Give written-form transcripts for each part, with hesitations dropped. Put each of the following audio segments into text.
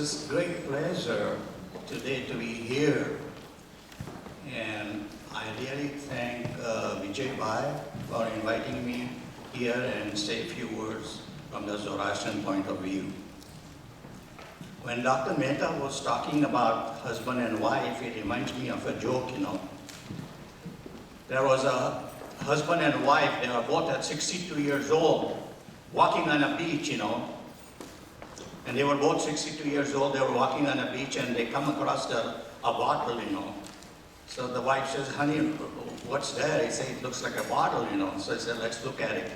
It's a great pleasure today to be here, and I really thank Vijay Bhai for inviting me here and say a few words from the Zoroastrian point of view. When Dr. Mehta was talking about husband and wife, it reminds me of a joke, you know. There was a husband and wife, they were both at 62 years old, walking on a beach, you know. And they were both 62 years old, they were walking on a beach and they come across a bottle, you know. So the wife says, honey, what's that? He said, it looks like a bottle, you know. So I said, let's look at it.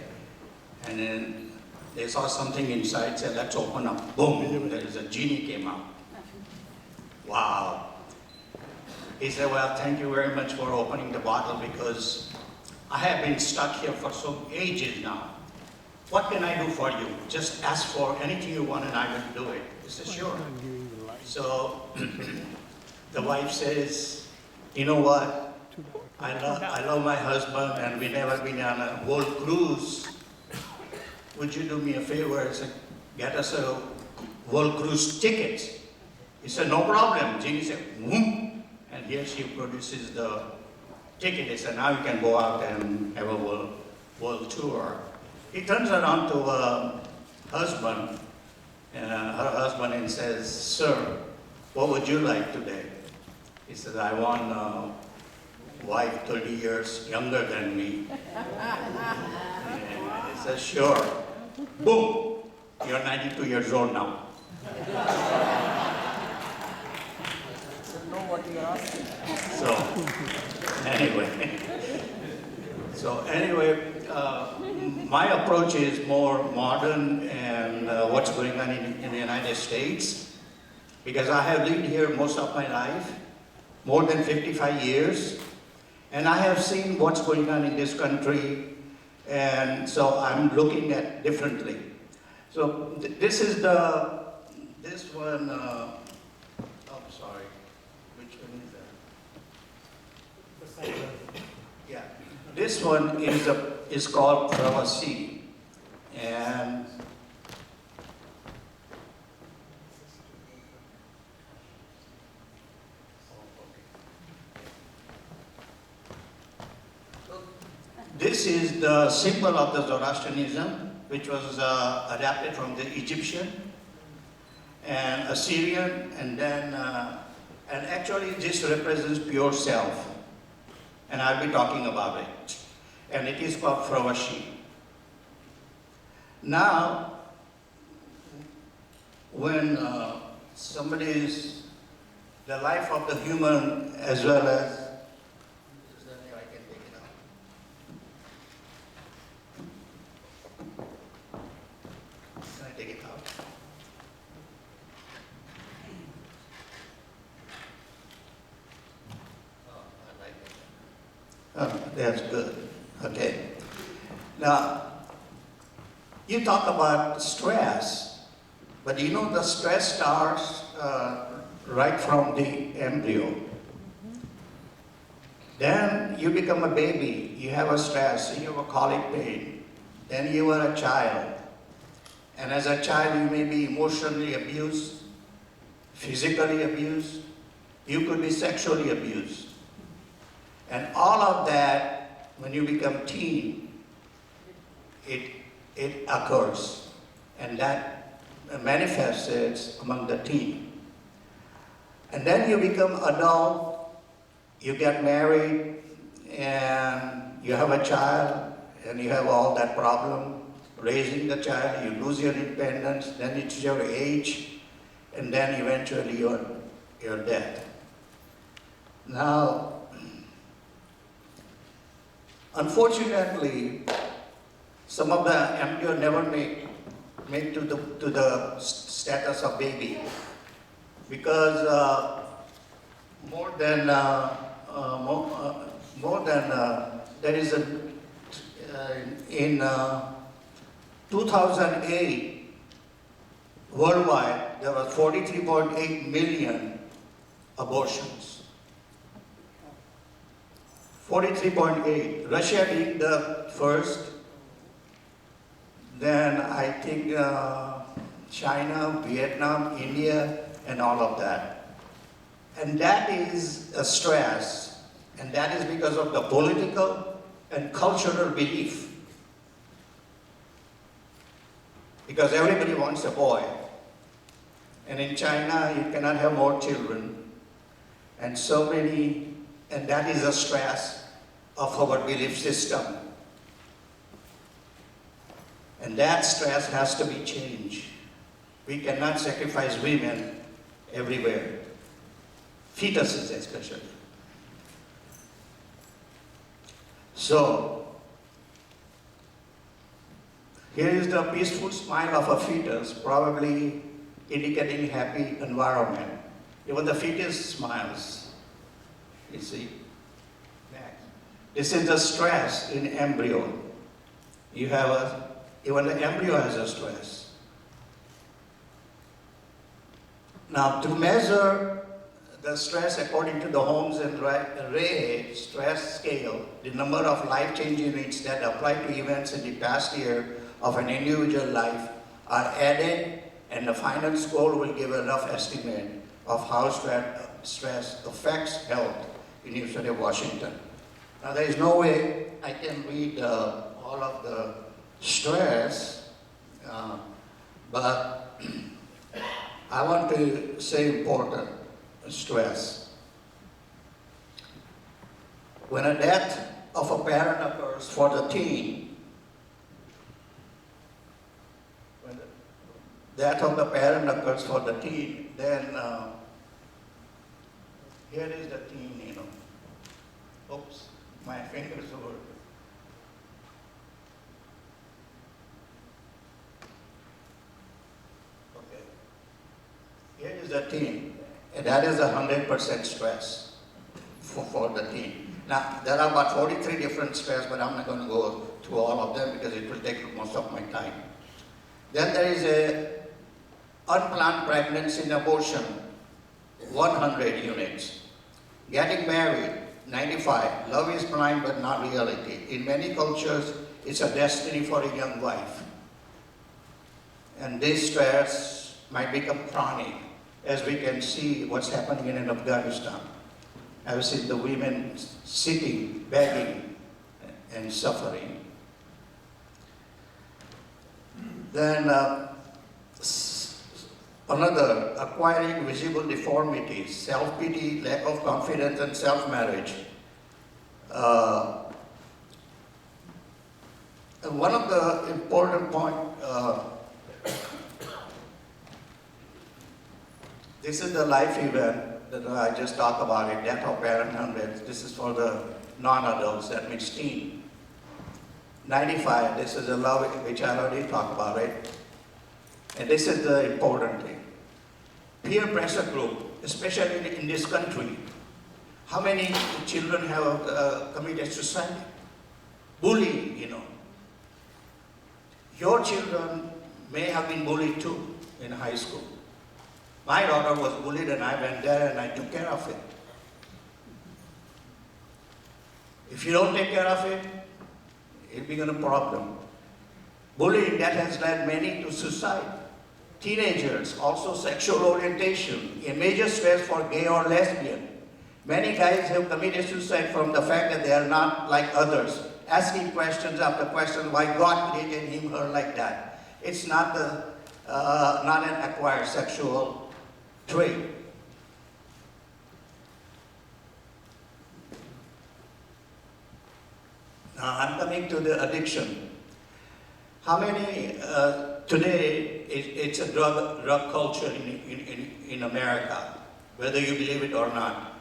And then they saw something inside, said, let's open up. Boom, there is a genie came out. Wow. He said, well, thank you very much for opening the bottle because I have been stuck here for some ages now. What can I do for you? Just ask for anything you want and I will do it. He said, sure. So the wife says, you know what? I love my husband and we never been on a world cruise. Would you do me a favor? He said, get us a world cruise ticket. He said, no problem. Jeannie said, whoom. And here she produces the ticket. He said, now you can go out and have a world tour. He turns around to her husband, and says, sir, what would you like today? He said, I want a wife 30 years younger than me. And he says, sure. Boom, you're 92 years old now. Know what you're asking. So anyway, my approach is more modern and what's going on in the United States, because I have lived here most of my life, more than 55 years, and I have seen what's going on in this country, and so I'm looking at differently. So this is this one, oh sorry, which one is that? Yeah, this one is called Pravasi, and this is the symbol of the Zoroastrianism, which was adapted from the Egyptian and Assyrian, and then and actually this represents pure self. And I'll be talking about it. And it is called Fravashi. Now, when somebody is the life of the human as well as, is there any way I can take it out? Can I take it out? Oh, that's good. Okay. Now, you talk about stress, but you know the stress starts right from the embryo. Then you become a baby, you have a stress, you have a colic pain. Then you are a child. And as a child, you may be emotionally abused, physically abused, you could be sexually abused. And all of that, when you become teen, it occurs. And that manifests it among the teen. And then you become adult, you get married, and you have a child, and you have all that problem, raising the child, you lose your independence, then it's your age, and then eventually your death. Now, unfortunately, some of the embryo never make to the status of baby, because there is in 2008 worldwide there were 43.8 million abortions. 43.8. Russia being the first, then I think China, Vietnam, India, and all of that. And that is a stress, and that is because of the political and cultural belief. Because everybody wants a boy. And in China, you cannot have more children. And so many, and that is a stress of our belief system. And that stress has to be changed. We cannot sacrifice women everywhere, fetuses especially. So, here is the peaceful smile of a fetus, probably indicating happy environment. Even the fetus smiles, you see. Next. This is the stress in embryo. You have even the embryo has a stress. Now, to measure the stress according to the Holmes and Ray stress scale, the number of life-changing events that apply to events in the past year of an individual life are added, and the final score will give a rough estimate of how stress affects health in the University of Washington. Now, there is no way I can read all of the stress, but I want to say important stress. When a death of a parent occurs for the teen, when the death of the parent occurs for the teen, then here is the teen, you know. Oops, my fingers were. Okay. Here is the teen, and that is 100% stress for the teen. Now, there are about 43 different stress, but I'm not going to go through all of them because it will take most of my time. Then there is a unplanned pregnancy and abortion, 100 units. Getting married, 95. Love is blind but not reality. In many cultures, it's a destiny for a young wife. And this stress might become chronic, as we can see what's happening in Afghanistan. I've seen the women sitting, begging, and suffering. Then another, acquiring visible deformities, self-pity, lack of confidence, and self-marriage. And one of the important points, this is the life event that I just talked about it, death of parent 100. This is for the non-adults, that means teen. 95, this is a love, which I already talked about, right? And this is the important thing. Peer pressure group, especially in this country. How many children have committed suicide? Bullying, you know. Your children may have been bullied too in high school. My daughter was bullied and I went there and I took care of it. If you don't take care of it, it'll become a problem. Bullying, that has led many to suicide. Teenagers, also sexual orientation, a major stress for gay or lesbian. Many guys have committed suicide from the fact that they are not like others, asking questions after questions why God created him, her like that. It's not an acquired sexual trait. Now I'm coming to the addiction. How many, today, it's a drug culture in America, whether you believe it or not.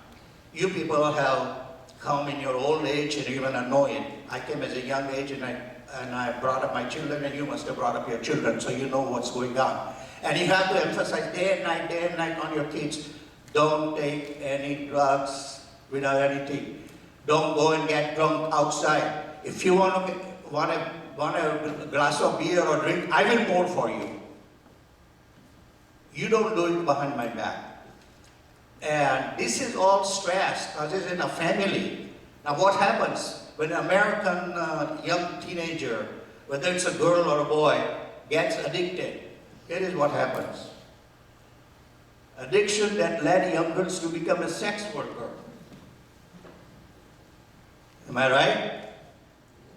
You people have come in your old age and you even know it. I came as a young age and I brought up my children, and you must have brought up your children, so you know what's going on. And you have to emphasize day and night on your kids, don't take any drugs without anything. Don't go and get drunk outside. If you want a glass of beer or drink, I will pour for you. You don't do it behind my back. And this is all stress, because it's in a family. Now what happens when an American young teenager, whether it's a girl or a boy, gets addicted? Here is what happens. Addiction that led young girls to become a sex worker. Am I right?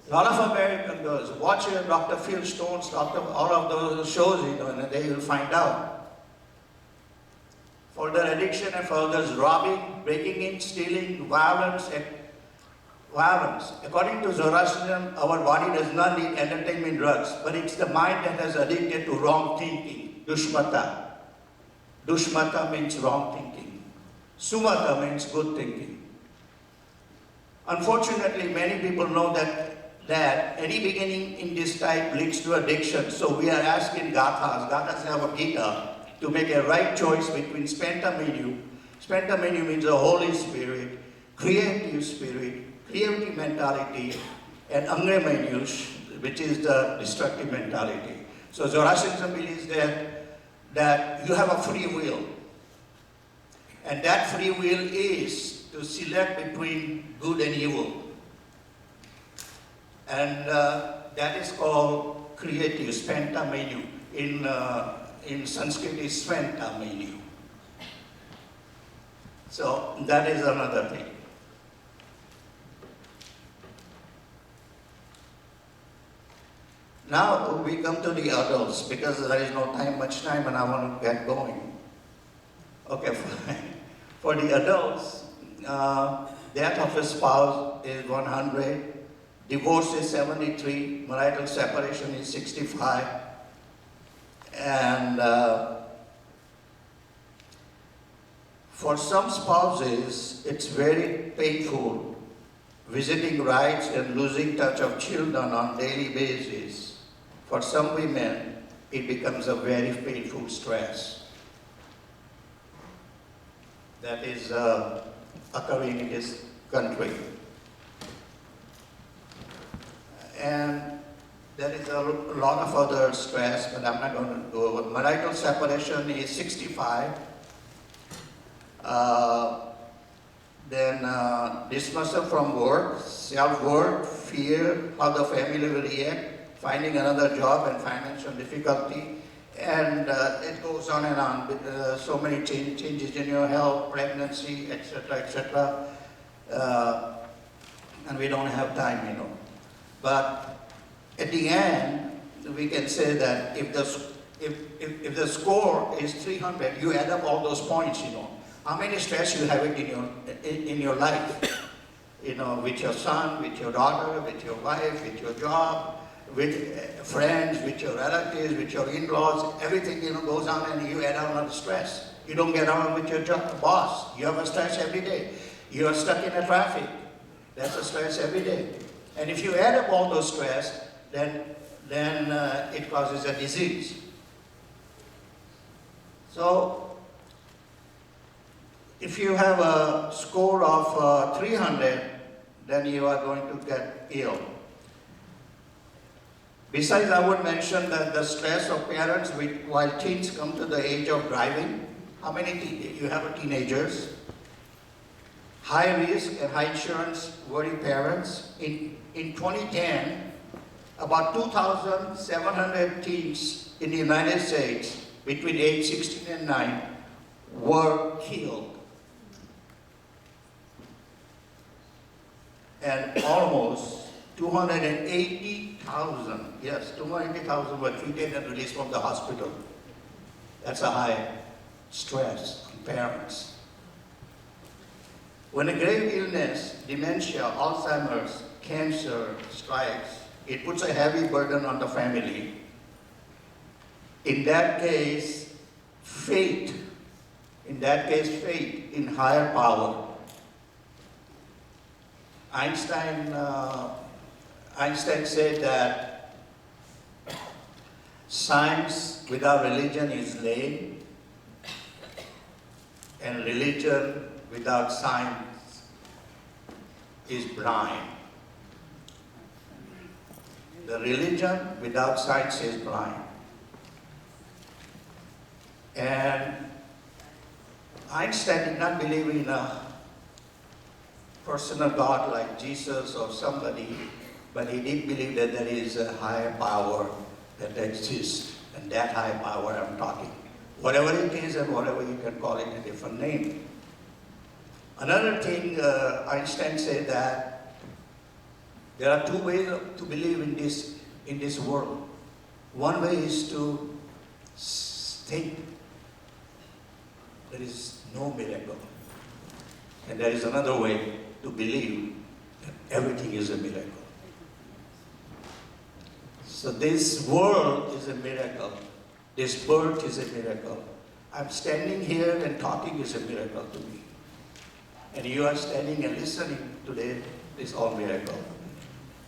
A lot of American girls watch Dr. Phil Stone's, all of those shows, and they will find out. Further addiction and further robbing, breaking in, stealing, violence. According to Zoroastrianism, our body does not need entertainment drugs, but it's the mind that has addicted to wrong thinking, dushmata. Dushmata means wrong thinking. Sumata means good thinking. Unfortunately, many people know that any beginning in this type leads to addiction. So we are asking Gathas have a Gita, to make a right choice between Spenta Menu. Spenta Menu means the Holy Spirit, creative mentality, and Angre Menus, which is the destructive mentality. So Zoroastrianism believes that you have a free will. And that free will is to select between good and evil. And that is called creative, Spenta Menu. In Sanskrit is Spenta Menu. So that is another thing. Now we come to the adults, because there is no much time and I want to get going. Okay, for the adults, death of a spouse is 100, divorce is 73, marital separation is 65, and for some spouses, it's very painful visiting rites and losing touch of children on a daily basis. For some women, it becomes a very painful stress that is occurring in this country. And there is a lot of other stress, but I'm not going to go over. Marital separation is 65. Then dismissal from work, self-worth, fear, how the family will react, finding another job and financial difficulty. And it goes on and on with so many changes in your health, pregnancy, etc., etc. And we don't have time, But at the end, we can say that if the score is 300, you add up all those points, How many stress you have it in your life? With your son, with your daughter, with your wife, with your job, with friends, with your relatives, with your in-laws, everything goes on, and you add on the stress. You don't get on with your boss. You have a stress every day. You are stuck in the traffic. That's a stress every day. And if you add up all those stress, then it causes a disease. So if you have a score of 300, then you are going to get ill. Besides, I would mention that the stress of parents while teens come to the age of driving. How many you have teenagers? High risk and high insurance worry parents. In 2010, about 2,700 teens in the United States between age 16 and 9 were killed. And almost 280,000, yes, 280,000 were treated and released from the hospital. That's a high stress on parents. When a grave illness, dementia, Alzheimer's, cancer strikes, it puts a heavy burden on the family. In that case, faith in higher power. Einstein said that science without religion is lame, and religion without science is blind. The religion without science is blind. And Einstein did not believe in a personal God like Jesus or somebody, but he did believe that there is a higher power that exists, and that high power I'm talking whatever it is and whatever you can call it a different name. Another thing, Einstein said that there are two ways to believe in this world. One way is to think there is no miracle. And there is another way to believe that everything is a miracle. So this world is a miracle. This birth is a miracle. I'm standing here and talking is a miracle to me. And you are standing and listening today is all miracle.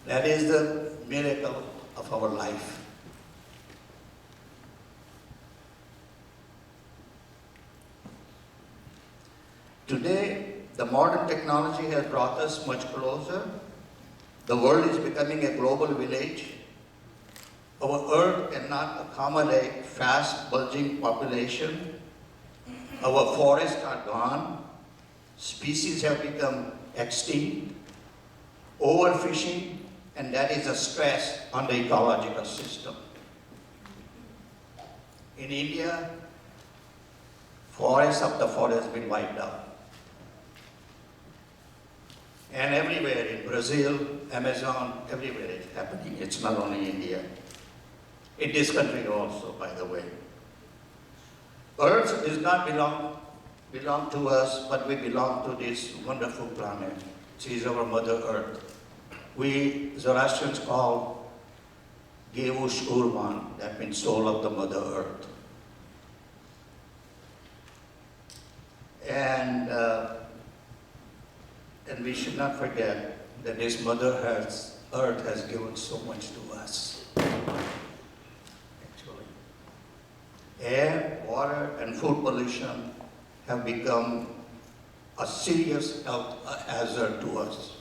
That is the miracle of our life. Today, the modern technology has brought us much closer. The world is becoming a global village. Our earth cannot accommodate fast bulging population. Our forests are gone. Species have become extinct. Overfishing, and that is a stress on the ecological system. In India, forests after forest has been wiped out. And everywhere in Brazil, Amazon, everywhere it's happening. It's not only India. In this country also, by the way. Earth does not belong to us, but we belong to this wonderful planet. She is our Mother Earth. We Zoroastrians call Gevush Urvan, that means soul of the Mother Earth. And we should not forget that this Mother Earth has given so much to us. Actually, air, water, and food pollution have become a serious health hazard to us.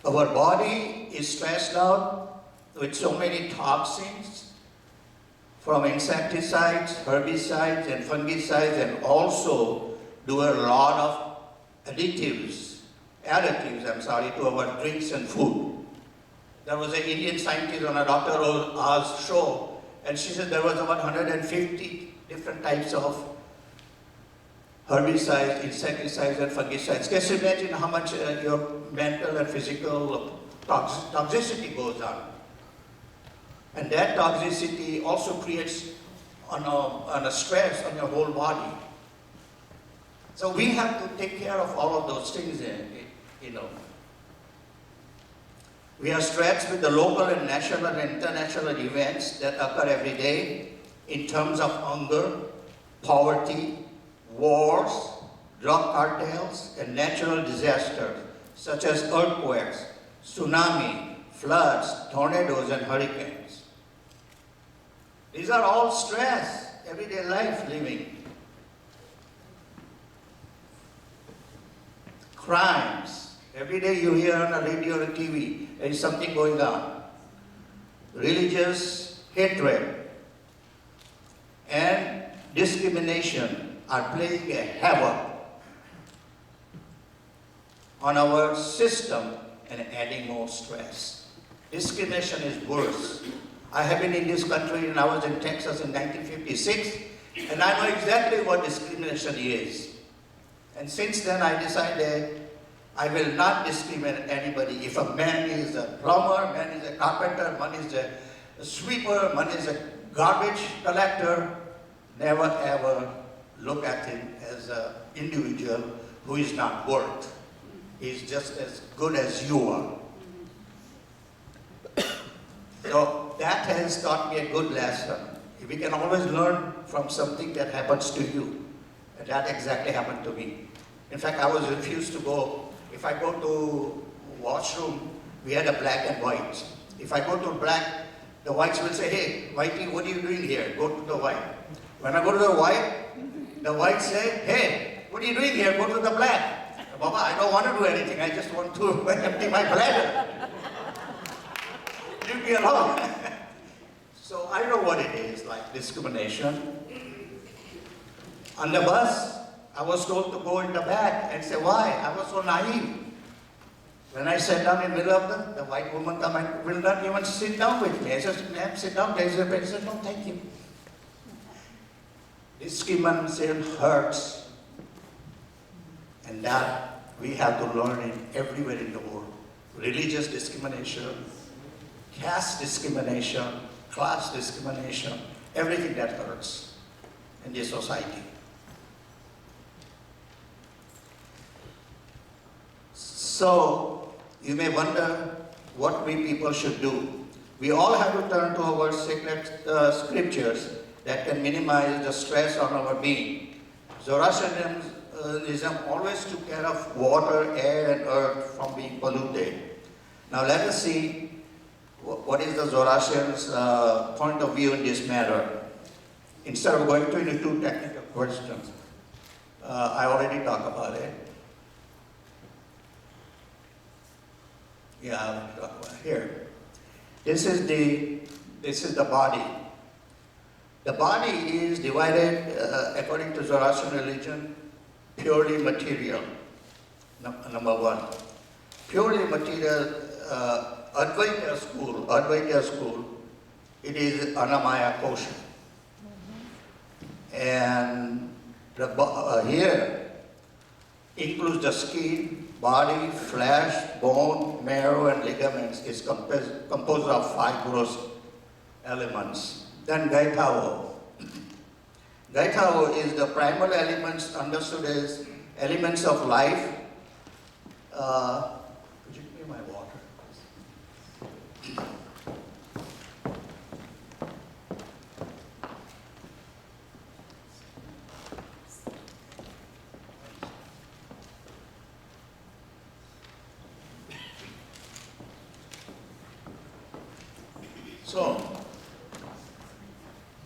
Our body is stressed out with so many toxins from insecticides, herbicides, and fungicides, and also do a lot of additives to our drinks and food. There was an Indian scientist on a Dr. Oz show, and she said there was about 150 different types of herbicides, insecticides, and fungicides. Can you imagine how much your mental and physical toxicity goes on? And that toxicity also creates on a stress on your whole body. So we have to take care of all of those things, you know. We are stretched with the local and national and international events that occur every day in terms of hunger, poverty, wars, drug cartels, and natural disasters such as earthquakes, tsunami, floods, tornadoes, and hurricanes. These are all stress, everyday life living. Crimes. Every day you hear on the radio or TV, there is something going on. Religious hatred and discrimination are playing a havoc on our system and adding more stress. Discrimination is worse. I have been in this country and I was in Texas in 1956, and I know exactly what discrimination is. And since then I decided I will not discriminate anybody. If a man is a plumber, man is a carpenter, man is a sweeper, man is a garbage collector, never ever look at him as an individual who is not worth. He's just as good as you are. So that has taught me a good lesson. We can always learn from something that happens to you. And that exactly happened to me. In fact, I was refused to go. If I go to washroom, we had a black and white. If I go to black, the whites will say, hey, whitey, what are you doing here? Go to the white. When I go to the white say, hey, what are you doing here? Go to the black. Baba, I don't want to do anything. I just want to empty my bladder. Leave me alone. So I know what it is, like discrimination. On the bus, I was told to go in the back and say, why? I was so naive. When I sat down in the middle of the white woman come and will not even sit down with me. I said, ma'am, sit down. There is a bed. She said, no, thank you. Discrimination hurts. And that we have to learn in everywhere in the world. Religious discrimination, caste discrimination, class discrimination, everything that hurts in this society. So, you may wonder what we people should do. We all have to turn to our sacred scriptures that can minimize the stress on our being. Zoroastrianism always took care of water, air, and earth from being polluted. Now let us see what is the Zoroastrian's point of view in this matter. Instead of going into two technical questions, I already talked about it. Yeah, I'll talk about it here. This is the body. The body is divided, according to Zoroastrian religion, purely material. Number one. Purely material, Advaita school, it is Anamaya kosha. And here includes the skin, body, flesh, bone, marrow, and ligaments is composed of 5 gross elements. Then Gaitavo. Gaitavo is the primal elements understood as elements of life. Could you give me my water? So,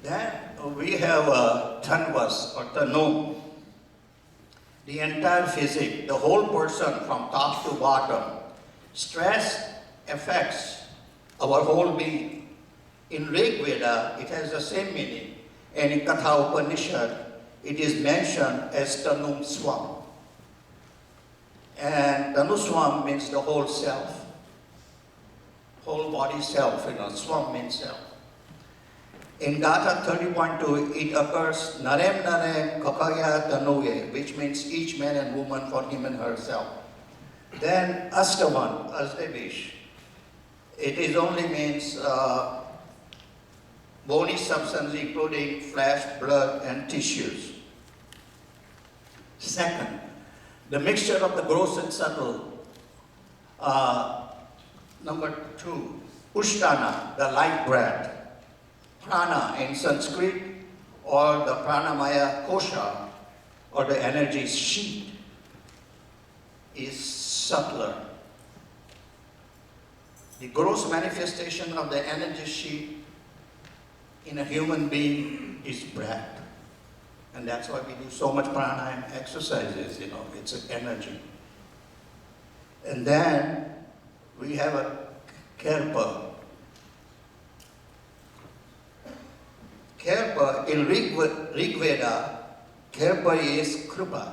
then we have Tanvas or Tanu, the entire physique, the whole person from top to bottom. Stress affects our whole being. In Rig Veda, it has the same meaning, and in Katha Upanishad, it is mentioned as Tanum Swam. And Tanuswam means the whole self. Whole body self, Swam means self. In Gatha 30.2, it occurs Narem Narem Kakaya Tanuye, which means each man and woman for him and herself. Then Astavan, Astavish, it is only means bony substance including flesh, blood, and tissues. Second, the mixture of the gross and subtle. Number 2, Ushtana, the light breath. Prana in Sanskrit, or the Pranamaya kosha, or the energy sheet, is subtler. The gross manifestation of the energy sheet in a human being is breath. And that's why we do so much pranayama exercises, it's an energy. And then we have a Kerpa. Kerpa, in Rig Veda, Kerpa is Krupa.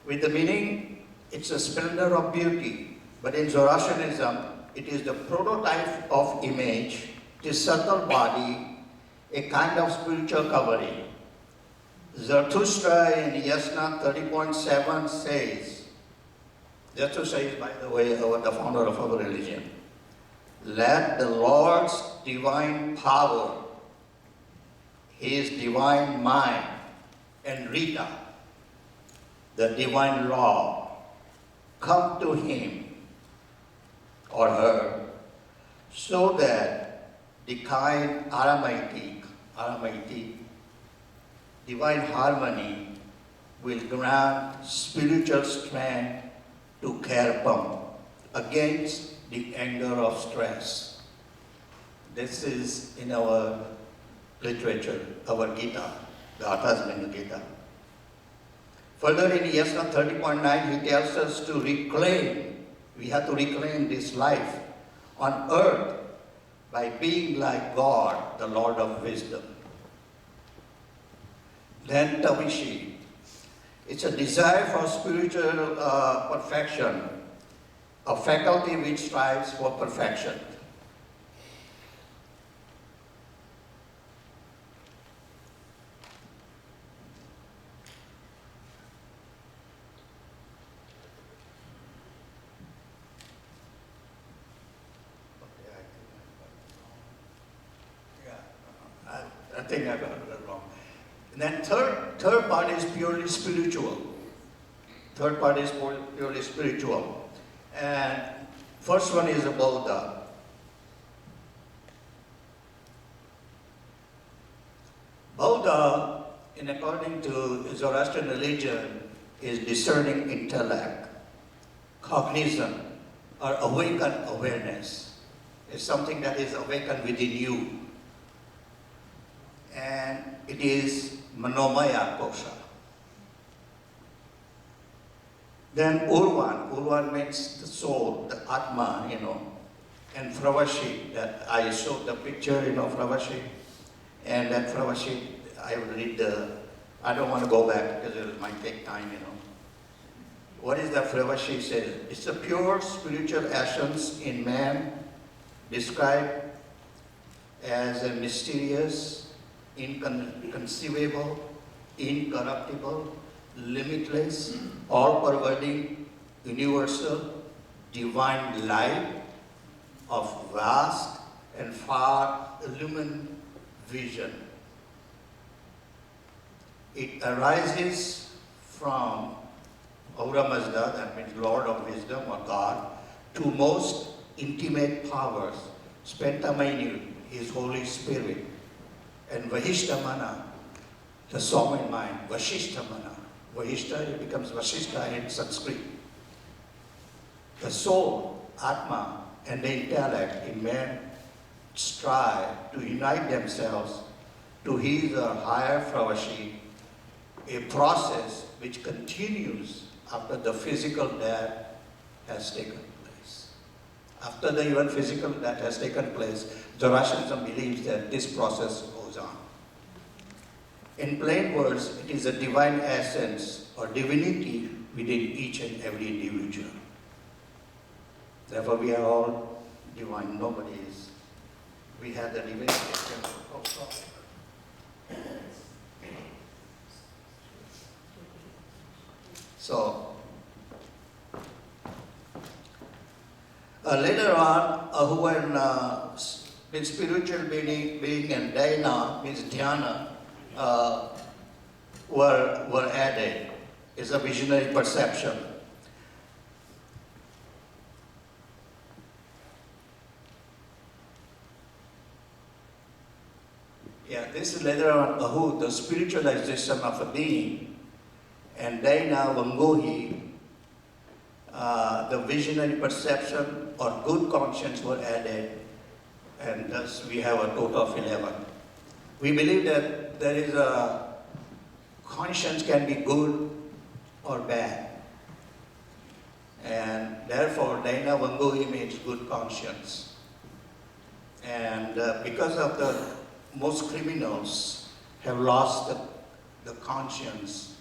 With the meaning, it's a splendor of beauty. But in Zoroastrianism, it is the prototype of image, the subtle body, a kind of spiritual covering. Zarathustra in Yasna 30.7 says, Zarathustra is, by the way, the founder of our religion. Let the Lord's divine power, His divine mind, and Rita, the divine law, come to him or her, so that the kind Aramaitic, divine harmony will grant spiritual strength to Kerpam against the anger of stress. This is in our literature, our Gita, the Atharvaveda Gita. Further in Yasna 30.9, he tells us to reclaim, we have to reclaim this life on earth by being like God, the Lord of wisdom. Then Tavishi. It's a desire for spiritual perfection, a faculty which strives for perfection. I think I got it wrong. And then third part is purely spiritual. Third part is purely spiritual. And first one is about the Buddha, in according to Zoroastrian religion, is discerning intellect, cognizant, or awakened awareness. It's something that is awakened within you. And it is Manomaya Kosha. Then Urvan means the soul, the Atma, and Fravashi, that I showed the picture, Fravashi. And that Fravashi, I will read I don't want to go back because it might take time, What is the Fravashi says? It's a pure spiritual essence in man, described as a mysterious, inconceivable, incorruptible, limitless, all-pervading, universal, divine light of vast and far illumined vision. It arises from Ahura Mazda, that means Lord of Wisdom or God, to most intimate powers, Spenta Minute, His Holy Spirit, and Vahishtamana, the sovereign mind, Vashishtamana. Vahishta, it becomes Vashishta in Sanskrit. The soul, Atma, and the intellect in man strive to unite themselves to his or higher Fravashi, a process which continues after the physical death has taken place. After the even physical death has taken place, Zoroastrianism believes that this process goes on. In plain words, it is a divine essence or divinity within each and every individual. Therefore, we are all divine. Nobody is. We have the divinity. Oh, sorry. So, later on, when spiritual being and dhyana, means dhyana, were added. It's a visionary perception. Yeah, this is later on Ahu, the spiritualization of a being, and Daina Vangohi, the visionary perception or good conscience were added, and thus we have a total of 11. We believe that there is a conscience can be good or bad, and therefore Daina Vangohi means good conscience. And because of the most criminals have lost the conscience,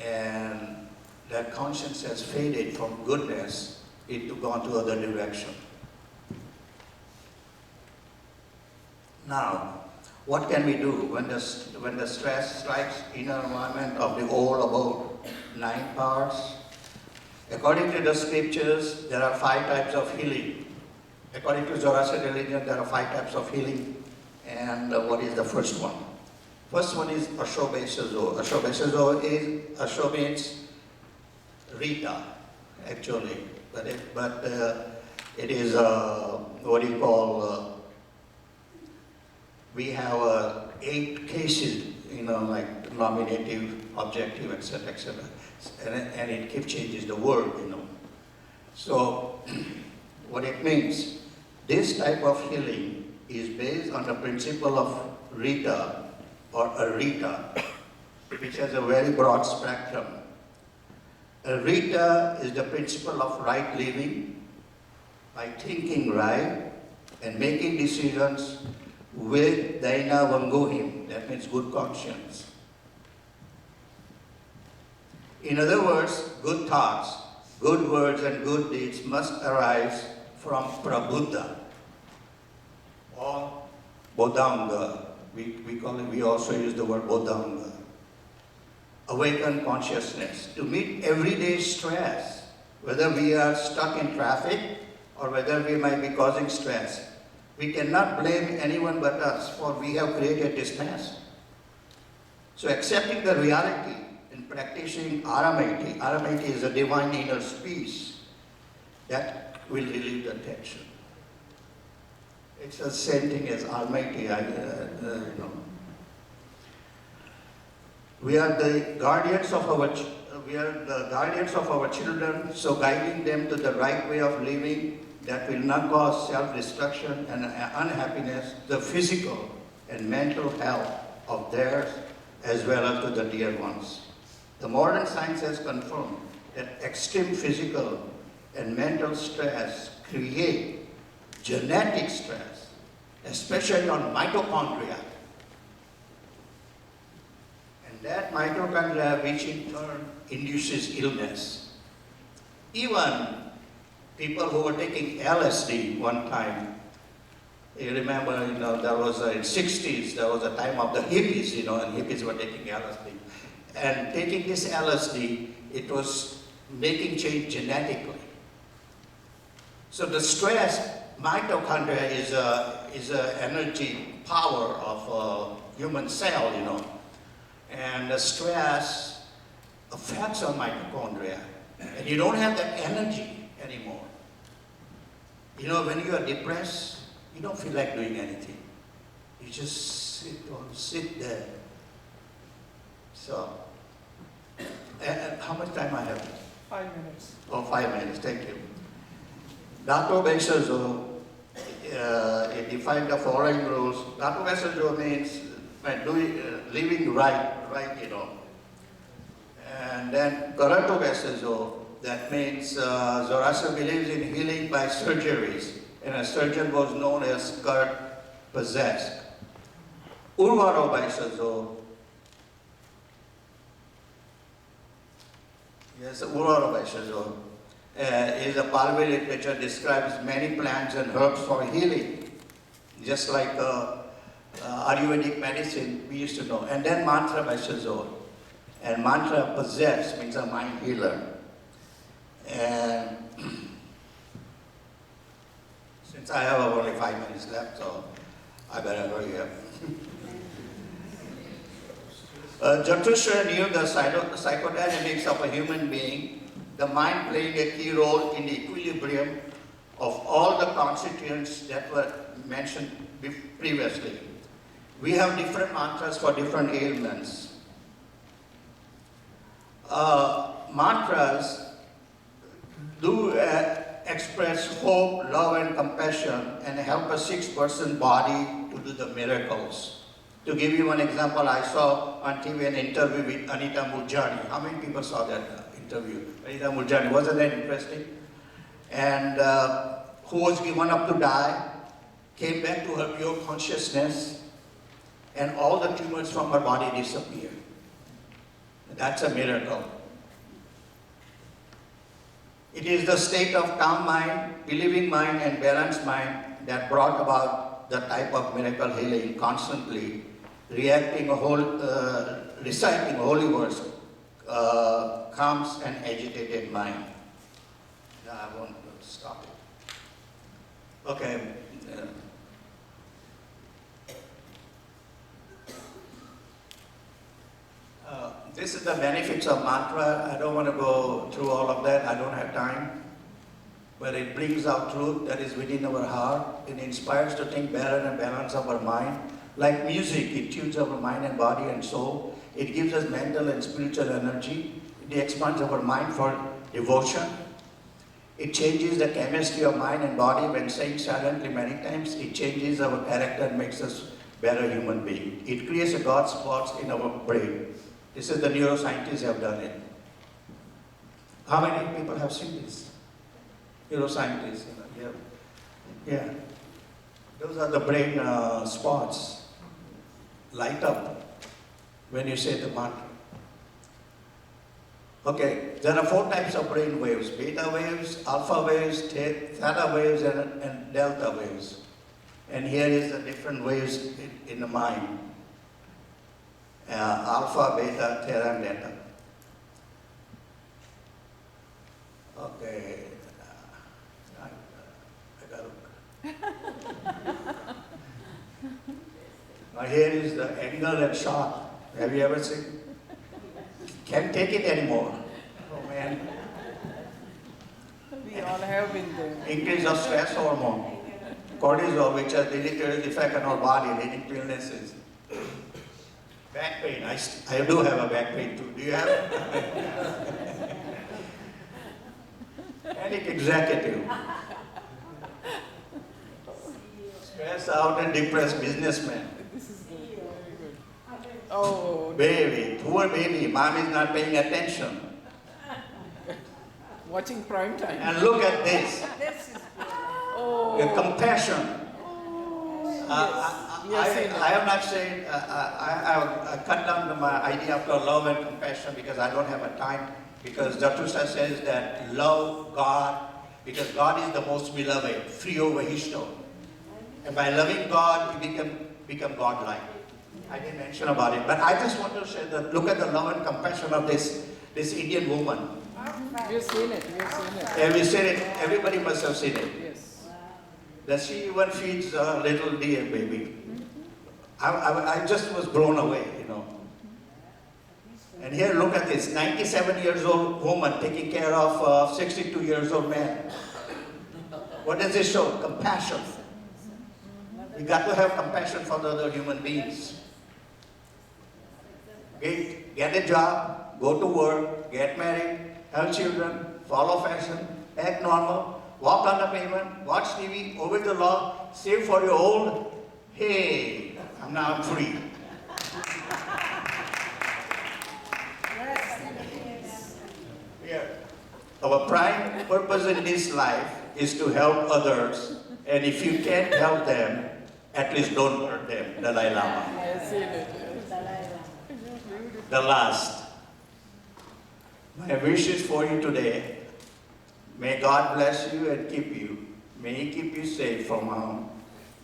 and that conscience has faded from goodness, it to gone to other direction. Now, what can we do when the stress strikes inner environment of the all about 9 powers? According to the scriptures, there are 5 types of healing. According to Zoroastrian religion, there are 5 types of healing. And what is the first one? First one is Ashobe Shazo. Ashobe Shazo is, Asho means Rita, actually. But it is, what do you call, we have 8 cases, like nominative, objective, etc., etc. And it keeps changes the word, So, what it means, this type of healing is based on the principle of Rita or Arita, which has a very broad spectrum. Arita is the principle of right living, by thinking right and making decisions with Daina Vangohim, that means good conscience. In other words, good thoughts, good words and good deeds must arise from Prabuddha or Bodhanga. We also use the word Bodhanga. Awaken consciousness to meet everyday stress, whether we are stuck in traffic or whether we might be causing stress. We cannot blame anyone but us, for we have created this mess. So accepting the reality and practicing Aramati. Aramati is a divine inner peace that will relieve the tension. It's the same thing as Almighty, We are the guardians of our children, so guiding them to the right way of living that will not cause self-destruction and unhappiness, the physical and mental health of theirs as well as to the dear ones. The modern science has confirmed that extreme physical and mental stress create genetic stress, especially on mitochondria. And that mitochondria, which in turn induces illness. Even people who were taking LSD one time, you remember, there was in 60s, there was a time of the hippies, and hippies were taking LSD. And taking this LSD, it was making change genetically. So the stress, mitochondria is a energy power of a human cell, And the stress affects our mitochondria. And you don't have that energy anymore. When you are depressed, you don't feel like doing anything. You just sit there. So, and how much time I have? 5 minutes. Oh, 5 minutes, thank you. Dato Beishazo defined the following rules. Dato Beishazo means living right, And then Karato Beishazo, that means Zoroaster believes in healing by surgeries, and a surgeon was known as Kurt Possessed. Urvaro Beishazo, Urvaro Beishazo, is a Palvi literature describes many plants and herbs for healing, just like Ayurvedic medicine we used to know. And then Mantra Beishazo, and Mantra Possessed means a mind healer. And since I have only 5 minutes left, so I better hurry up. Zarathustra knew the psychodynamics of a human being, the mind playing a key role in the equilibrium of all the constituents that were mentioned previously. We have different mantras for different ailments. Mantras do express hope, love, and compassion, and help a sick-person body to do the miracles. To give you one example, I saw on TV an interview with Anita Murjani. How many people saw that interview? Anita Murjani, wasn't that interesting? And who was given up to die, came back to her pure consciousness, and all the tumors from her body disappeared. That's a miracle. It is the state of calm mind, believing mind, and balanced mind that brought about the type of miracle healing constantly, reciting holy words, calms an agitated mind. No, I won't stop it. Okay. This is the benefits of mantra. I don't want to go through all of that. I don't have time. But it brings out truth that is within our heart. It inspires to think better and balance of our mind. Like music, it tunes our mind and body and soul. It gives us mental and spiritual energy. It expands our mind for devotion. It changes the chemistry of mind and body. When saying silently many times, it changes our character and makes us better human being. It creates a God spots in our brain. This is the neuroscientists have done it. How many people have seen this? Neuroscientists, yeah. Those are the brain spots. Light up when you say the mantra. Okay, there are 4 types of brain waves: beta waves, alpha waves, theta waves, and delta waves. And here is the different waves in the mind. Alpha, beta, theta, and delta. Okay, I gotta. Now here is the angle and shock. Have you ever seen? Can't take it anymore. Oh man. We all have been there. Increase of stress hormone, cortisol, which has deleterious effect on our body, leading to illnesses. Back pain. I do have a back pain too. Do you have it? Panic executive. Stress out and depressed businessman. This is good. Very good. Oh, Baby, poor baby. Mom is not paying attention. watching prime time. And look at this. This is good. The Oh, compassion. Yes, I am not saying, I cut down my idea of love and compassion because I don't have a time. Because Zarathustra says that love God, because God is the most beloved, Friyo Vahishto. And by loving God, you become God-like. I didn't mention about it, but I just want to say that look at the love and compassion of this Indian woman. we've seen it. We've seen it. Have you seen it? Everybody must have seen it. Yes. That she even feeds a little deer baby. I just was blown away, you know. And here, look at this, 97 years old woman taking care of a 62 years old man. What does this show? Compassion. We got to have compassion for the other human beings. Get a job, go to work, get married, have children, follow fashion, act normal, walk on the pavement, watch TV, obey the law, save for your old. Hey, I'm free. Yeah. Our prime purpose in this life is to help others, and if you can't help them, at least don't hurt them. Dalai Lama. I've seen it. The last. My wishes for you today. May God bless you and keep you. May He keep you safe from harm.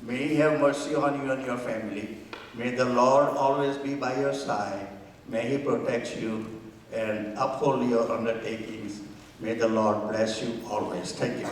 May He have mercy on you and your family. May the Lord always be by your side. May He protect you and uphold your undertakings. May the Lord bless you always. Thank you.